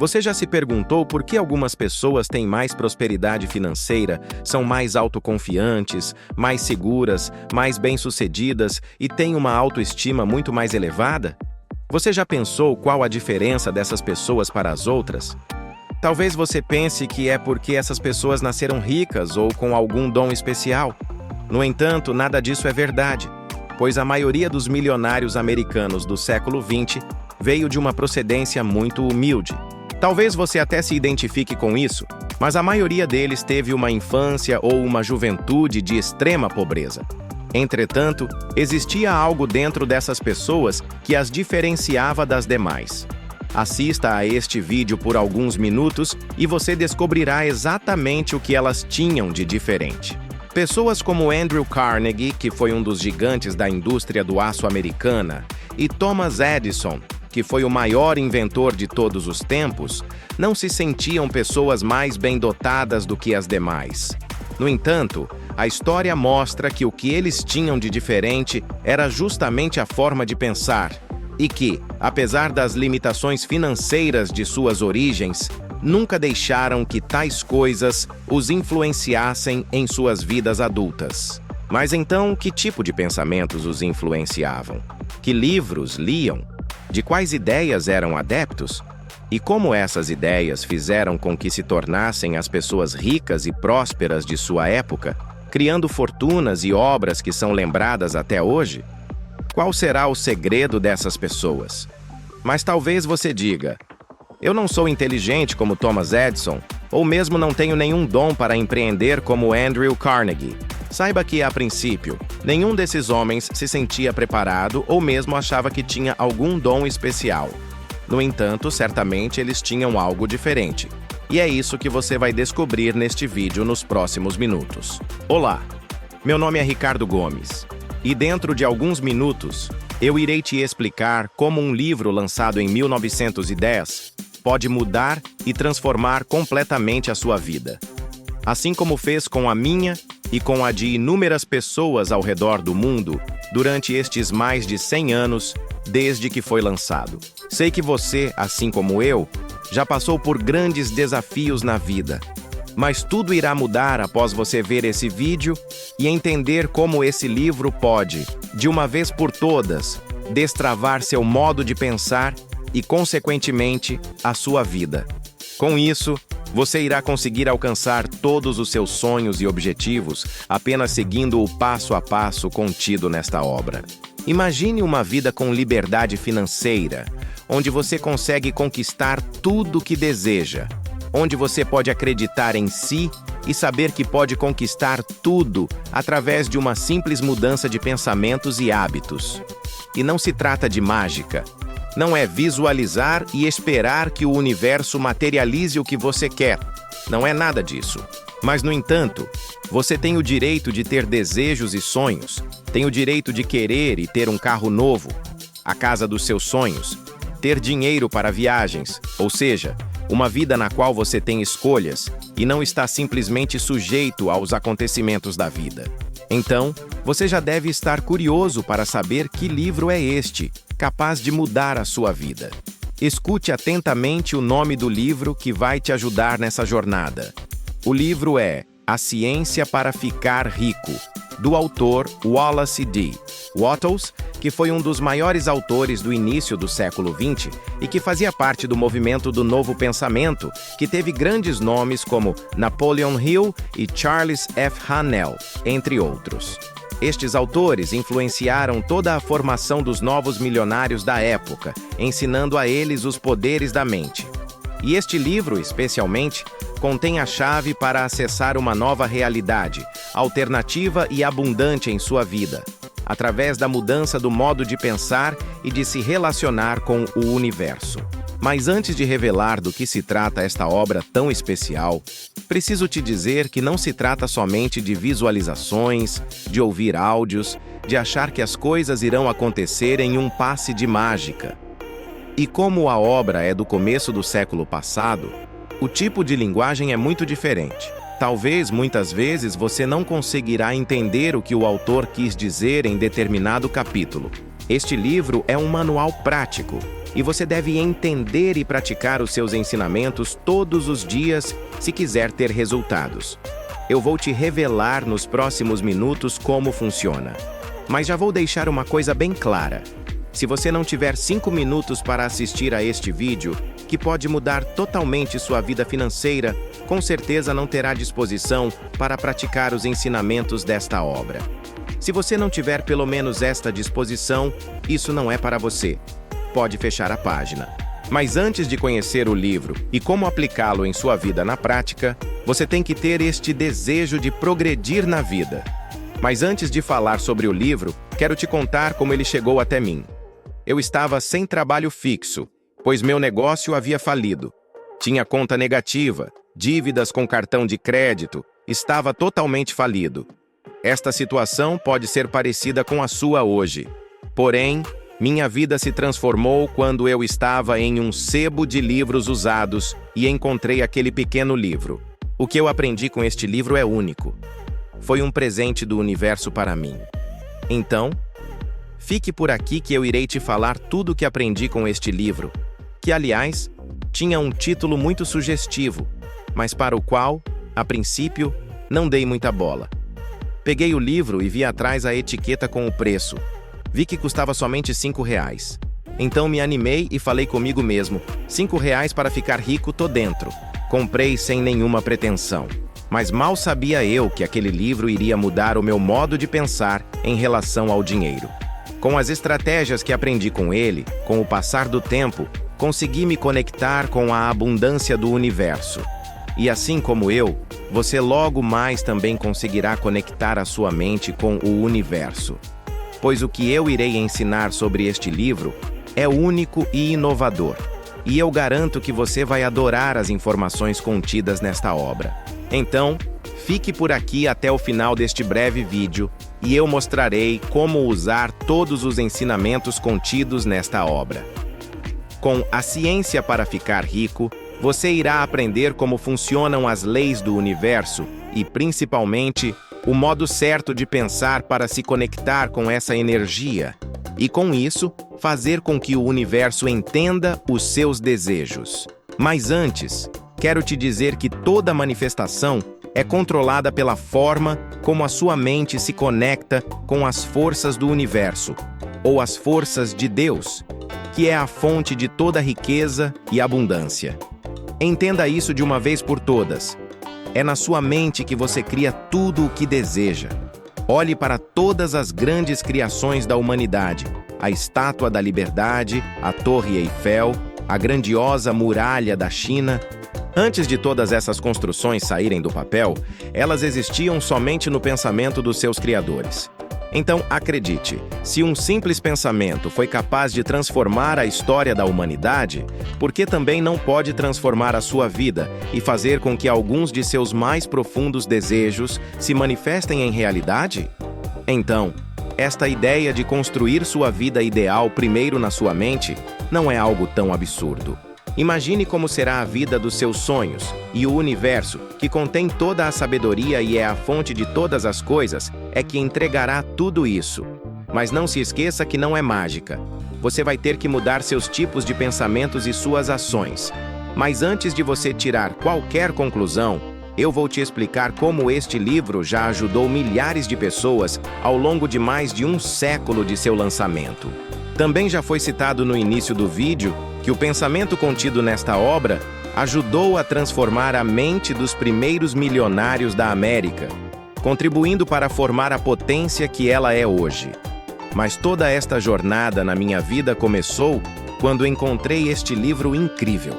Você já se perguntou por que algumas pessoas têm mais prosperidade financeira, são mais autoconfiantes, mais seguras, mais bem-sucedidas e têm uma autoestima muito mais elevada? Você já pensou qual a diferença dessas pessoas para as outras? Talvez você pense que é porque essas pessoas nasceram ricas ou com algum dom especial. No entanto, nada disso é verdade, pois a maioria dos milionários americanos do século XX veio de uma procedência muito humilde. Talvez você até se identifique com isso, mas a maioria deles teve uma infância ou uma juventude de extrema pobreza. Entretanto, existia algo dentro dessas pessoas que as diferenciava das demais. Assista a este vídeo por alguns minutos e você descobrirá exatamente o que elas tinham de diferente. Pessoas como Andrew Carnegie, que foi um dos gigantes da indústria do aço americana, e Thomas Edison, que foi o maior inventor de todos os tempos, não se sentiam pessoas mais bem dotadas do que as demais. No entanto, a história mostra que o que eles tinham de diferente era justamente a forma de pensar, e que, apesar das limitações financeiras de suas origens, nunca deixaram que tais coisas os influenciassem em suas vidas adultas. Mas então, que tipo de pensamentos os influenciavam? Que livros liam? De quais ideias eram adeptos? E como essas ideias fizeram com que se tornassem as pessoas ricas e prósperas de sua época, criando fortunas e obras que são lembradas até hoje? Qual será o segredo dessas pessoas? Mas talvez você diga: eu não sou inteligente como Thomas Edison, ou mesmo não tenho nenhum dom para empreender como Andrew Carnegie. Saiba que, a princípio, nenhum desses homens se sentia preparado ou mesmo achava que tinha algum dom especial. No entanto, certamente eles tinham algo diferente. E é isso que você vai descobrir neste vídeo nos próximos minutos. Olá, meu nome é Ricardo Gomes, e dentro de alguns minutos, eu irei te explicar como um livro lançado em 1910 pode mudar e transformar completamente a sua vida. Assim como fez com a minha e com a de inúmeras pessoas ao redor do mundo durante estes mais de 100 anos desde que foi lançado. Sei que você, assim como eu, já passou por grandes desafios na vida, mas tudo irá mudar após você ver esse vídeo e entender como esse livro pode, de uma vez por todas, destravar seu modo de pensar e, consequentemente, a sua vida. Com isso, você irá conseguir alcançar todos os seus sonhos e objetivos apenas seguindo o passo a passo contido nesta obra. Imagine uma vida com liberdade financeira, onde você consegue conquistar tudo o que deseja, onde você pode acreditar em si e saber que pode conquistar tudo através de uma simples mudança de pensamentos e hábitos. E não se trata de mágica. Não é visualizar e esperar que o universo materialize o que você quer. Não é nada disso. Mas, no entanto, você tem o direito de ter desejos e sonhos, tem o direito de querer e ter um carro novo, a casa dos seus sonhos, ter dinheiro para viagens, ou seja, uma vida na qual você tem escolhas e não está simplesmente sujeito aos acontecimentos da vida. Então, você já deve estar curioso para saber que livro é este, capaz de mudar a sua vida. Escute atentamente o nome do livro que vai te ajudar nessa jornada. O livro é A Ciência para Ficar Rico, do autor Wallace D. Wattles, que foi um dos maiores autores do início do século XX e que fazia parte do movimento do Novo Pensamento, que teve grandes nomes como Napoleon Hill e Charles F. Haanel, entre outros. Estes autores influenciaram toda a formação dos novos milionários da época, ensinando a eles os poderes da mente. E este livro, especialmente, contém a chave para acessar uma nova realidade, alternativa e abundante em sua vida, através da mudança do modo de pensar e de se relacionar com o universo. Mas antes de revelar do que se trata esta obra tão especial, preciso te dizer que não se trata somente de visualizações, de ouvir áudios, de achar que as coisas irão acontecer em um passe de mágica. E como a obra é do começo do século passado, o tipo de linguagem é muito diferente. Talvez, muitas vezes, você não conseguirá entender o que o autor quis dizer em determinado capítulo. Este livro é um manual prático, e você deve entender e praticar os seus ensinamentos todos os dias se quiser ter resultados. Eu vou te revelar nos próximos minutos como funciona. Mas já vou deixar uma coisa bem clara. Se você não tiver 5 minutos para assistir a este vídeo, que pode mudar totalmente sua vida financeira, com certeza não terá disposição para praticar os ensinamentos desta obra. Se você não tiver pelo menos esta disposição, isso não é para você. Pode fechar a página. Mas antes de conhecer o livro e como aplicá-lo em sua vida na prática, você tem que ter este desejo de progredir na vida. Mas antes de falar sobre o livro, quero te contar como ele chegou até mim. Eu estava sem trabalho fixo, pois meu negócio havia falido. Tinha conta negativa, dívidas com cartão de crédito, estava totalmente falido. Esta situação pode ser parecida com a sua hoje. Porém, minha vida se transformou quando eu estava em um sebo de livros usados e encontrei aquele pequeno livro. O que eu aprendi com este livro é único. Foi um presente do universo para mim. Então, fique por aqui que eu irei te falar tudo o que aprendi com este livro, que, aliás, tinha um título muito sugestivo, mas para o qual, a princípio, não dei muita bola. Peguei o livro e vi atrás a etiqueta com o preço. Vi que custava somente R$5. Então me animei e falei comigo mesmo, R$5 para ficar rico, tô dentro. Comprei sem nenhuma pretensão. Mas mal sabia eu que aquele livro iria mudar o meu modo de pensar em relação ao dinheiro. Com as estratégias que aprendi com ele, com o passar do tempo, consegui me conectar com a abundância do universo. E assim como eu, você logo mais também conseguirá conectar a sua mente com o universo. Pois o que eu irei ensinar sobre este livro é único e inovador. E eu garanto que você vai adorar as informações contidas nesta obra. Então, fique por aqui até o final deste breve vídeo e eu mostrarei como usar todos os ensinamentos contidos nesta obra. Com A Ciência para Ficar Rico, você irá aprender como funcionam as leis do universo e, principalmente, o modo certo de pensar para se conectar com essa energia e, com isso, fazer com que o universo entenda os seus desejos. Mas antes, quero te dizer que toda manifestação é controlada pela forma como a sua mente se conecta com as forças do universo, ou as forças de Deus, que é a fonte de toda riqueza e abundância. Entenda isso de uma vez por todas. É na sua mente que você cria tudo o que deseja. Olhe para todas as grandes criações da humanidade, a Estátua da Liberdade, a Torre Eiffel, a grandiosa Muralha da China. Antes de todas essas construções saírem do papel, elas existiam somente no pensamento dos seus criadores. Então, acredite, se um simples pensamento foi capaz de transformar a história da humanidade, por que também não pode transformar a sua vida e fazer com que alguns de seus mais profundos desejos se manifestem em realidade? Então, esta ideia de construir sua vida ideal primeiro na sua mente não é algo tão absurdo. Imagine como será a vida dos seus sonhos, e o universo, que contém toda a sabedoria e é a fonte de todas as coisas, é que entregará tudo isso. Mas não se esqueça que não é mágica. Você vai ter que mudar seus tipos de pensamentos e suas ações. Mas antes de você tirar qualquer conclusão, eu vou te explicar como este livro já ajudou milhares de pessoas ao longo de mais de um século de seu lançamento. Também já foi citado no início do vídeo que o pensamento contido nesta obra ajudou a transformar a mente dos primeiros milionários da América, contribuindo para formar a potência que ela é hoje. Mas toda esta jornada na minha vida começou quando encontrei este livro incrível.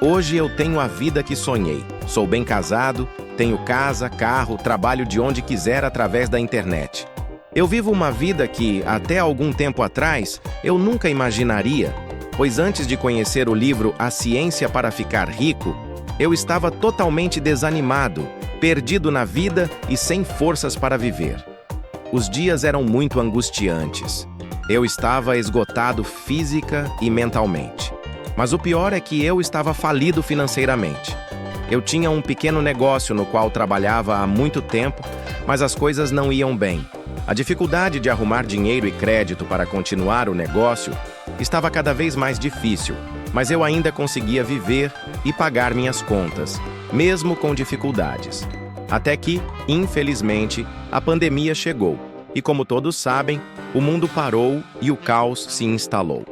Hoje eu tenho a vida que sonhei. Sou bem casado, tenho casa, carro, trabalho de onde quiser através da internet. Eu vivo uma vida que, até algum tempo atrás, eu nunca imaginaria, pois antes de conhecer o livro A Ciência para Ficar Rico, eu estava totalmente desanimado, perdido na vida e sem forças para viver. Os dias eram muito angustiantes. Eu estava esgotado física e mentalmente. Mas o pior é que eu estava falido financeiramente. Eu tinha um pequeno negócio no qual trabalhava há muito tempo, mas as coisas não iam bem. A dificuldade de arrumar dinheiro e crédito para continuar o negócio Estava cada vez mais difícil, mas eu ainda conseguia viver e pagar minhas contas, mesmo com dificuldades. Até que, infelizmente, a pandemia chegou e, como todos sabem, o mundo parou e o caos se instalou.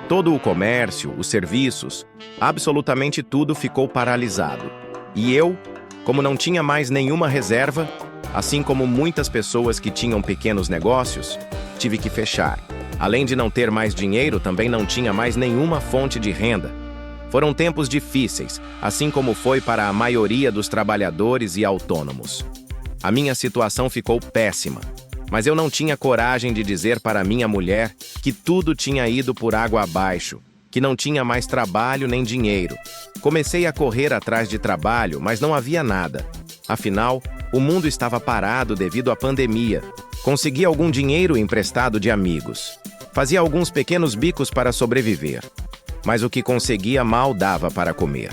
Todo o comércio, os serviços, absolutamente tudo ficou paralisado. E eu, como não tinha mais nenhuma reserva, assim como muitas pessoas que tinham pequenos negócios, tive que fechar. Além de não ter mais dinheiro, também não tinha mais nenhuma fonte de renda. Foram tempos difíceis, assim como foi para a maioria dos trabalhadores e autônomos. A minha situação ficou péssima, mas eu não tinha coragem de dizer para minha mulher que tudo tinha ido por água abaixo, que não tinha mais trabalho nem dinheiro. Comecei a correr atrás de trabalho, mas não havia nada. Afinal, o mundo estava parado devido à pandemia. Consegui algum dinheiro emprestado de amigos. Fazia alguns pequenos bicos para sobreviver, mas o que conseguia mal dava para comer.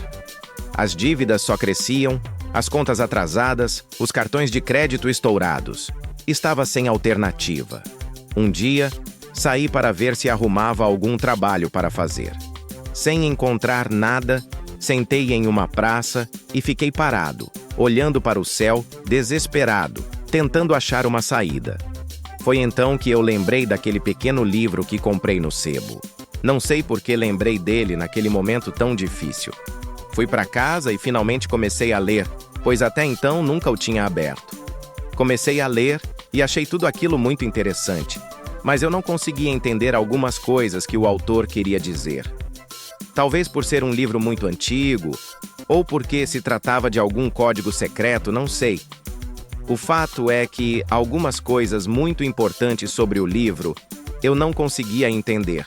As dívidas só cresciam, as contas atrasadas, os cartões de crédito estourados. Estava sem alternativa. Um dia, saí para ver se arrumava algum trabalho para fazer. Sem encontrar nada, sentei em uma praça e fiquei parado, olhando para o céu, desesperado, tentando achar uma saída. Foi então que eu lembrei daquele pequeno livro que comprei no sebo. Não sei por que lembrei dele naquele momento tão difícil. Fui para casa e finalmente comecei a ler, pois até então nunca o tinha aberto. Comecei a ler e achei tudo aquilo muito interessante, mas eu não conseguia entender algumas coisas que o autor queria dizer. Talvez por ser um livro muito antigo, ou porque se tratava de algum código secreto, não sei. O fato é que algumas coisas muito importantes sobre o livro eu não conseguia entender.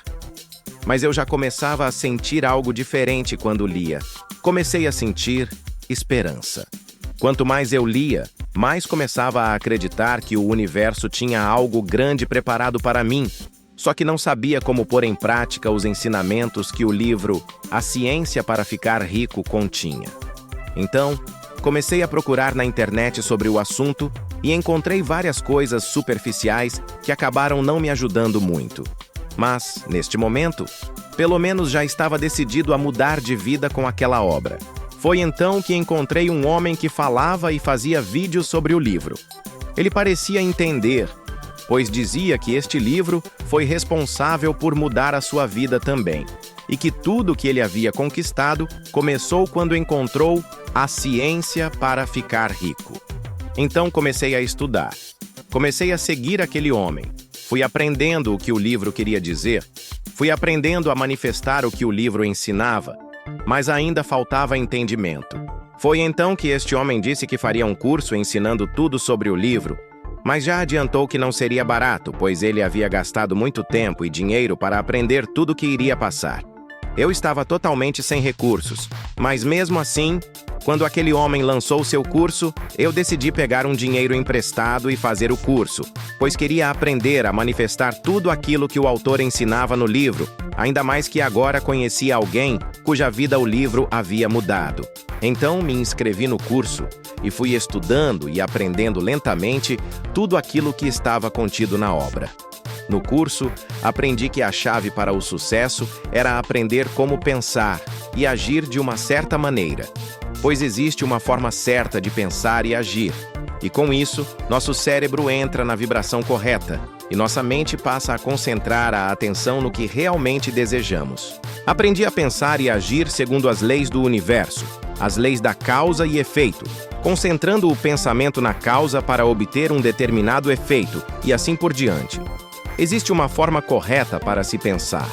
Mas eu já começava a sentir algo diferente quando lia. Comecei a sentir esperança. Quanto mais eu lia, mais começava a acreditar que o universo tinha algo grande preparado para mim, só que não sabia como pôr em prática os ensinamentos que o livro A Ciência para Ficar Rico continha. Então, comecei a procurar na internet sobre o assunto e encontrei várias coisas superficiais que acabaram não me ajudando muito. Mas, neste momento, pelo menos já estava decidido a mudar de vida com aquela obra. Foi então que encontrei um homem que falava e fazia vídeos sobre o livro. Ele parecia entender, pois dizia que este livro foi responsável por mudar a sua vida também, e que tudo que ele havia conquistado começou quando encontrou a ciência para ficar rico. Então comecei a estudar. Comecei a seguir aquele homem. Fui aprendendo o que o livro queria dizer. Fui aprendendo a manifestar o que o livro ensinava, mas ainda faltava entendimento. Foi então que este homem disse que faria um curso ensinando tudo sobre o livro, mas já adiantou que não seria barato, pois ele havia gastado muito tempo e dinheiro para aprender tudo o que iria passar. Eu estava totalmente sem recursos, mas mesmo assim, quando aquele homem lançou seu curso, eu decidi pegar um dinheiro emprestado e fazer o curso, pois queria aprender a manifestar tudo aquilo que o autor ensinava no livro, ainda mais que agora conhecia alguém cuja vida o livro havia mudado. Então me inscrevi no curso e fui estudando e aprendendo lentamente tudo aquilo que estava contido na obra. No curso, aprendi que a chave para o sucesso era aprender como pensar e agir de uma certa maneira, pois existe uma forma certa de pensar e agir, e com isso, nosso cérebro entra na vibração correta e nossa mente passa a concentrar a atenção no que realmente desejamos. Aprendi a pensar e agir segundo as leis do universo, as leis da causa e efeito, concentrando o pensamento na causa para obter um determinado efeito, e assim por diante. Existe uma forma correta para se pensar.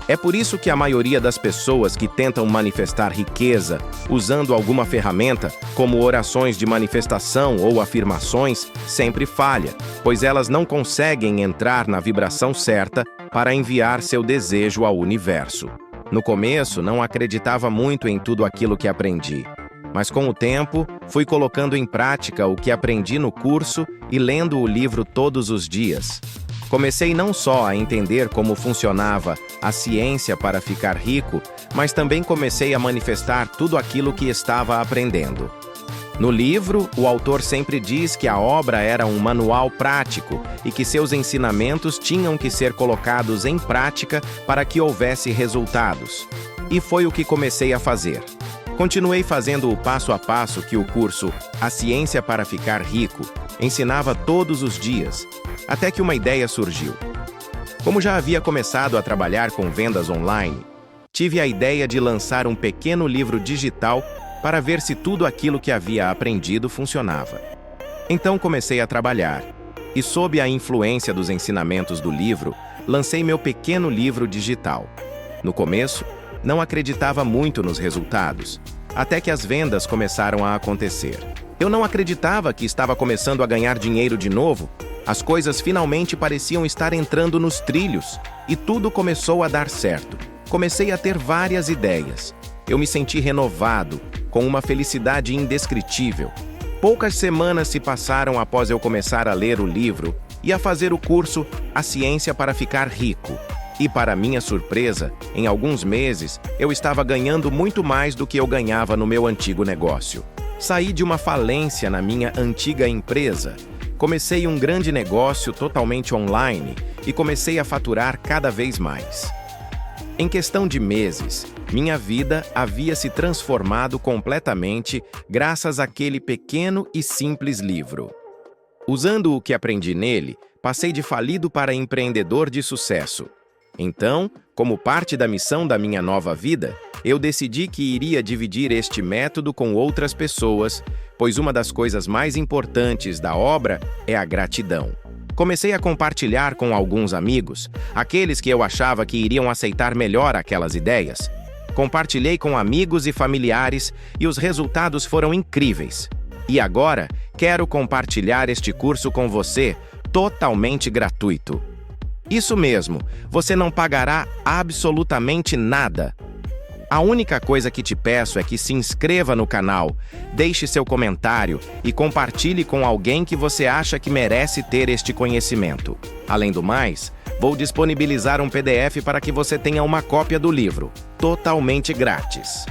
É por isso que a maioria das pessoas que tentam manifestar riqueza usando alguma ferramenta, como orações de manifestação ou afirmações, sempre falha, pois elas não conseguem entrar na vibração certa para enviar seu desejo ao universo. No começo, não acreditava muito em tudo aquilo que aprendi, mas com o tempo, fui colocando em prática o que aprendi no curso e lendo o livro todos os dias. Comecei não só a entender como funcionava a ciência para ficar rico, mas também comecei a manifestar tudo aquilo que estava aprendendo. No livro, o autor sempre diz que a obra era um manual prático e que seus ensinamentos tinham que ser colocados em prática para que houvesse resultados. E foi o que comecei a fazer. Continuei fazendo o passo a passo que o curso A Ciência para Ficar Rico ensinava todos os dias, até que uma ideia surgiu. Como já havia começado a trabalhar com vendas online, tive a ideia de lançar um pequeno livro digital para ver se tudo aquilo que havia aprendido funcionava. Então comecei a trabalhar, e sob a influência dos ensinamentos do livro, lancei meu pequeno livro digital. No começo, não acreditava muito nos resultados, até que as vendas começaram a acontecer. Eu não acreditava que estava começando a ganhar dinheiro de novo. As coisas finalmente pareciam estar entrando nos trilhos, e tudo começou a dar certo. Comecei a ter várias ideias. Eu me senti renovado, com uma felicidade indescritível. Poucas semanas se passaram após eu começar a ler o livro e a fazer o curso A Ciência para Ficar Rico. E, para minha surpresa, em alguns meses, eu estava ganhando muito mais do que eu ganhava no meu antigo negócio. Saí de uma falência na minha antiga empresa. Comecei um grande negócio totalmente online e comecei a faturar cada vez mais. Em questão de meses, minha vida havia se transformado completamente graças àquele pequeno e simples livro. Usando o que aprendi nele, passei de falido para empreendedor de sucesso. Então, como parte da missão da minha nova vida, eu decidi que iria dividir este método com outras pessoas, pois uma das coisas mais importantes da obra é a gratidão. Comecei a compartilhar com alguns amigos, aqueles que eu achava que iriam aceitar melhor aquelas ideias. Compartilhei com amigos e familiares e os resultados foram incríveis. E agora, quero compartilhar este curso com você, totalmente gratuito. Isso mesmo, você não pagará absolutamente nada. A única coisa que te peço é que se inscreva no canal, deixe seu comentário e compartilhe com alguém que você acha que merece ter este conhecimento. Além do mais, vou disponibilizar um PDF para que você tenha uma cópia do livro, totalmente grátis.